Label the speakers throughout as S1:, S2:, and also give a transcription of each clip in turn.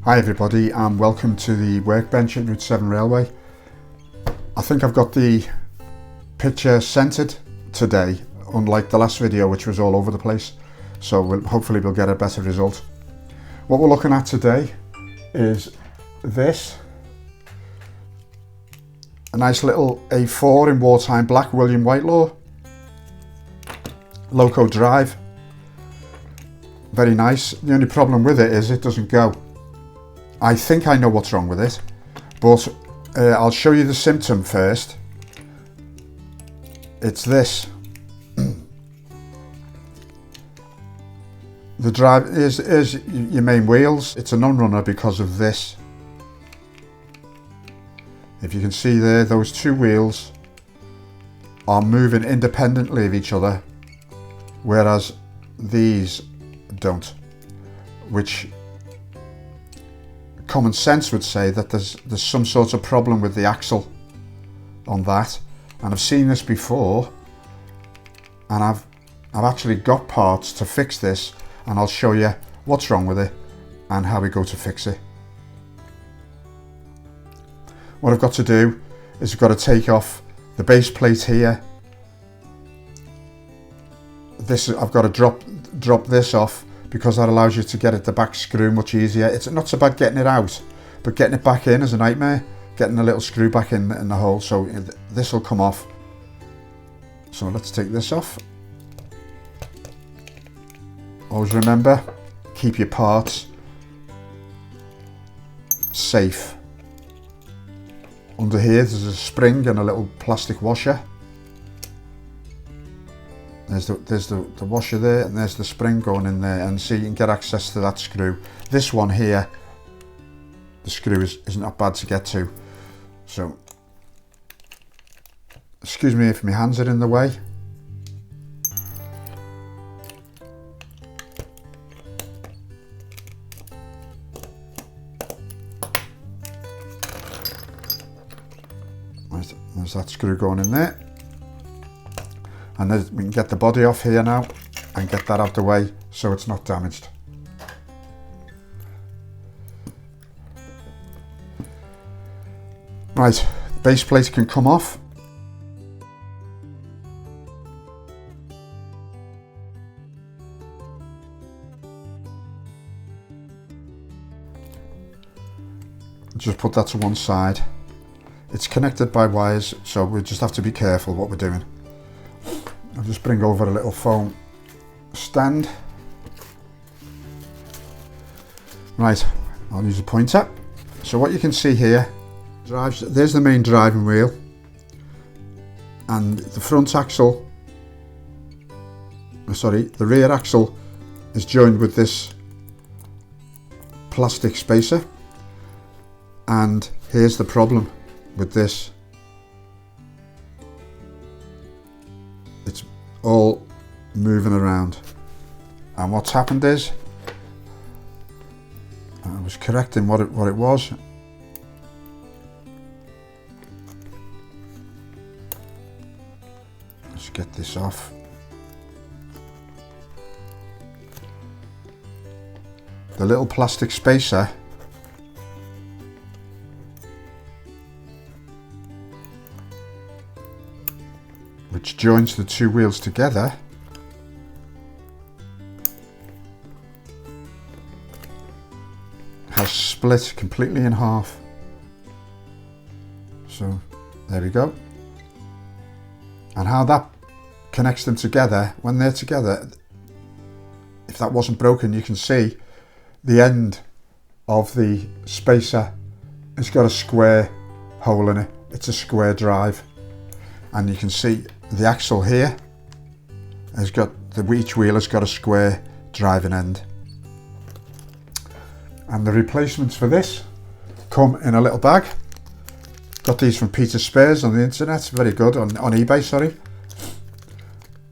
S1: Hi everybody and welcome to the Workbench at Route 7 Railway. I think I've got the picture centered today, unlike the last video which was all over the place, so hopefully we'll get a better result. What we're looking at today is this, a nice little A4 in Wartime black, William Whitelaw, Loco drive, very nice. The only problem with it is it doesn't go. I think I know what's wrong with it, but I'll show you the symptom first. It's this. The drive is your main wheels. It's a non-runner because of this. If you can see there, those two wheels are moving independently of each other, whereas these don't, which common sense would say that there's some sort of problem with the axle on that, and I've seen this before, and I've actually got parts to fix this, and I'll show you what's wrong with it and how we go to fix it. What I've got to do is I've got to take off the base plate here. This I've got to drop this off, because that allows you to get at the back screw much easier. It's not so bad getting it out, but getting it back in is a nightmare. Getting the little screw back in the hole, so this will come off. So let's take this off. Always remember, keep your parts safe. Under here there's a spring and a little plastic washer. There's the washer there, and there's the spring going in there, and see, you can get access to that screw. This one here, the screw isn't that bad to get to, so excuse me if my hands are in the way. There's that screw going in there. And then we can get the body off here now and get that out of the way so it's not damaged. Right, base plate can come off. Just put that to one side. It's connected by wires, so we just have to be careful what we're doing. I'll just bring over a little foam stand. Right, I'll use a pointer. So what you can see here, there's the main driving wheel, and the front axle, the rear axle is joined with this plastic spacer, and here's the problem with this. It's all moving around, and what's happened is, I was correcting what it was. Let's get this off. The little plastic spacer which joins the two wheels together has split completely in half. So there we go. And how that connects them together, when they're together, if that wasn't broken, you can see the end of the spacer has got a square hole in it. It's a square drive, and you can see the axle here has got, each wheel has got a square driving end. And the replacements for this come in a little bag. Got these from Peter Spares on the internet, very good, on eBay, sorry.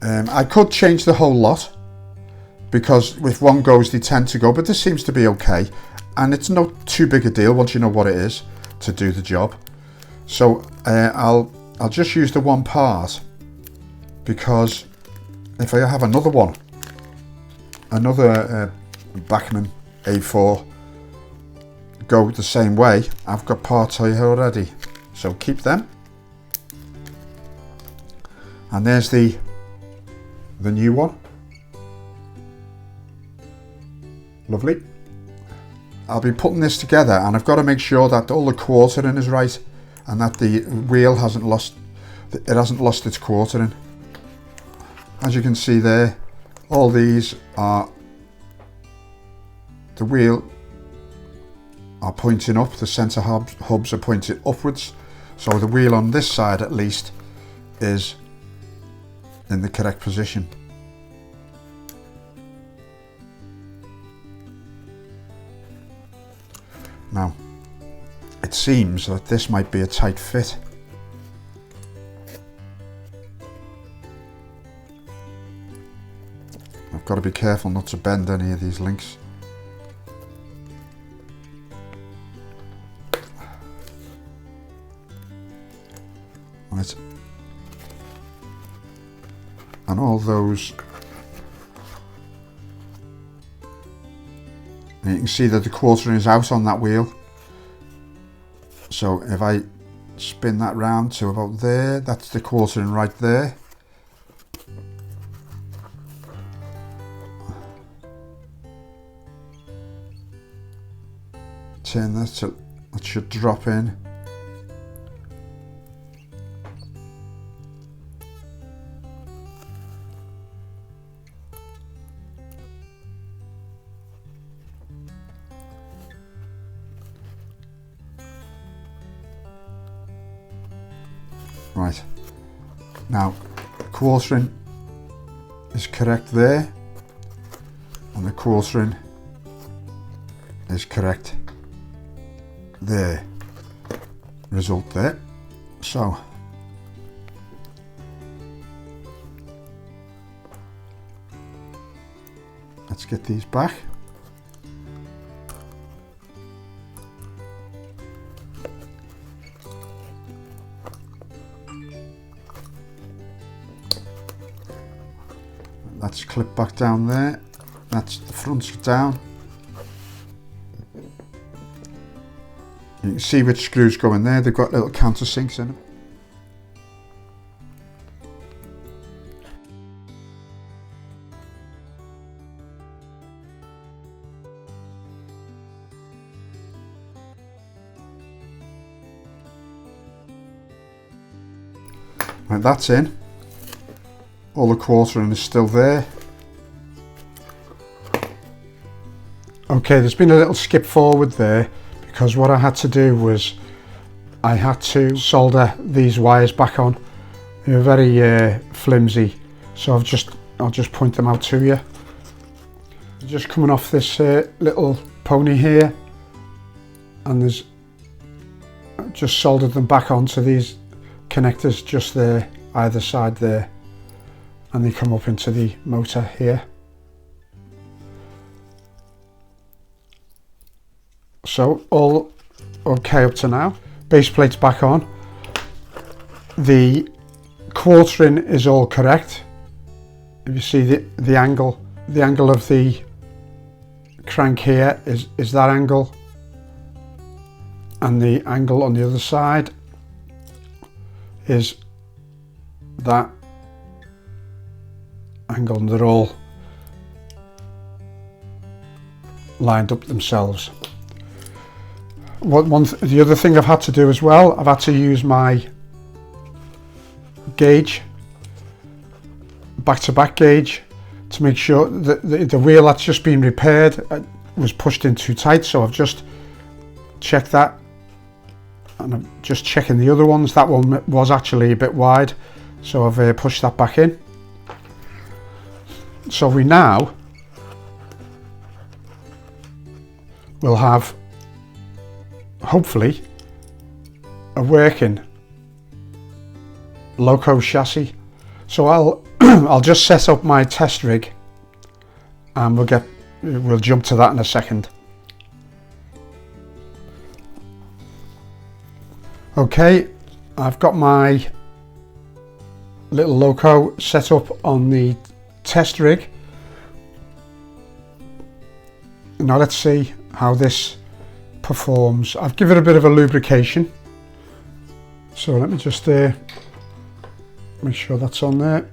S1: I could change the whole lot, because if one goes they tend to go, but this seems to be okay, and it's not too big a deal once you know what it is to do the job. So I'll just use the one part, because if I have another one, another Bachmann A4, go the same way, I've got parts here already, so keep them. And there's the new one. Lovely. I'll be putting this together, and I've got to make sure that all the quartering is right and that the wheel hasn't lost its quartering. As you can see there, all these are, the wheel are pointing up, the centre hubs are pointing upwards, so the wheel on this side at least is in the correct position. Now, it seems that this might be a tight fit. I've got to be careful not to bend any of these links. Right. And all those, and you can see that the quartering is out on that wheel. So if I spin that round to about there, that's the quartering right there. Turn that so it should drop in. Right, now the quartering is correct there, and the quartering is correct there, result there. So let's get these back. That's clip back down there. That's the front's down. You can see which screws go in there. They've got little countersinks in them. Right, that's in. All the quartering is still there. Okay, there's been a little skip forward there because what I had to do was I had to solder these wires back on. They were very flimsy, so I'll just point them out to you. Just coming off this little pony here, and there's just soldered them back onto these connectors just there, either side there. And they come up into the motor here. So all okay up to now. Base plate's back on. The quartering is all correct. If you see the angle of the crank here is that angle, and the angle on the other side is that angle, and they're all lined up themselves. The other thing I've had to do as well, I've had to use my gauge, back-to-back gauge, to make sure that the wheel that's just been repaired was pushed in too tight. So I've just checked that, and I'm just checking the other ones. That one was actually a bit wide, so I've pushed that back in. So we now will have, hopefully, a working Loco chassis. So I'll just set up my test rig, and we'll jump to that in a second. Okay, I've got my little Loco set up on the test rig. Now let's see how this performs. I've given it a bit of a lubrication. So let me just make sure that's on there.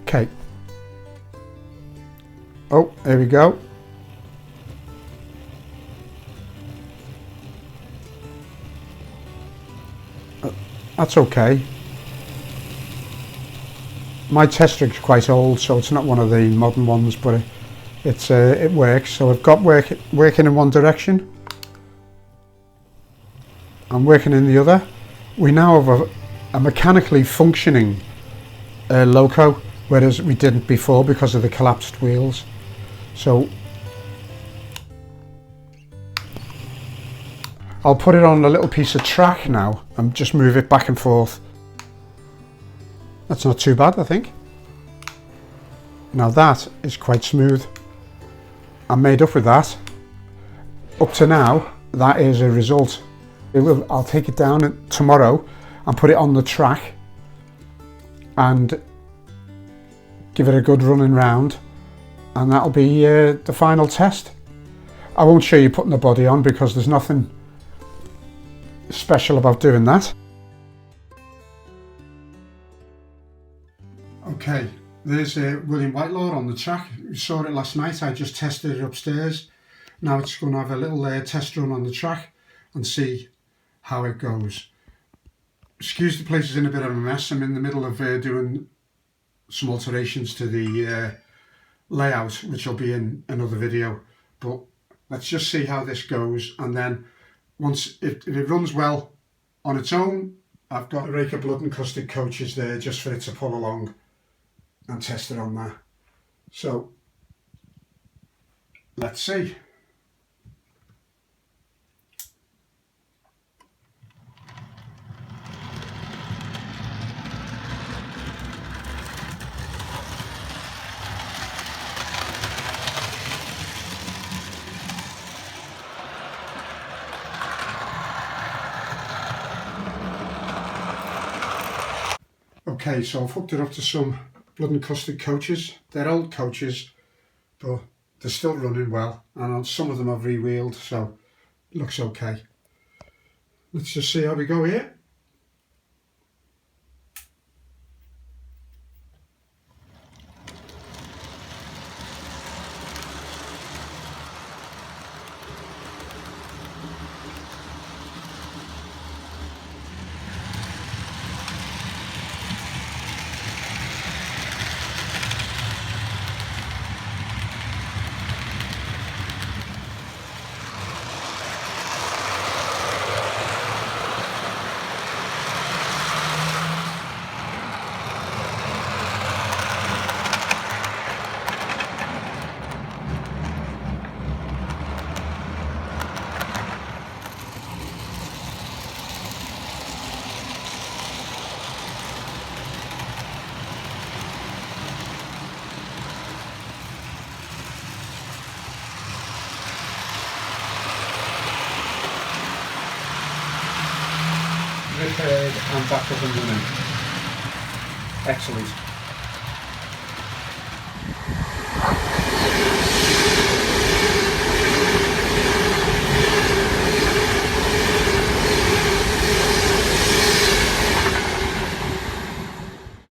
S1: Okay. Oh, there we go. That's okay. My test rig's quite old, so it's not one of the modern ones, but it works. So I've got working in one direction. I'm working in the other. We now have a mechanically functioning loco, whereas we didn't before because of the collapsed wheels. So I'll put it on a little piece of track now and just move it back and forth. That's not too bad, I think. Now that is quite smooth. I'm made up with that. Up to now, that is a result. I'll take it down tomorrow and put it on the track and give it a good running round, and that'll be the final test. I won't show you putting the body on because there's nothing special about doing that. Okay, there's William Whitelaw on the track. You saw it last night. I just tested it upstairs. Now it's going to have a little test run on the track and see how it goes. Excuse the place is in a bit of a mess. I'm in the middle of doing some alterations to the layout, which will be in another video. But let's just see how this goes, and then once if it runs well on its own, I've got a rake of blood encrusted coaches there just for it to pull along and test it on that. So let's see. Okay, so I've hooked it up to some blood encrusted coaches. They're old coaches, but they're still running well, and some of them I've re-wheeled, so it looks okay. Let's just see how we go here. Repaired and back up and running. Excellent.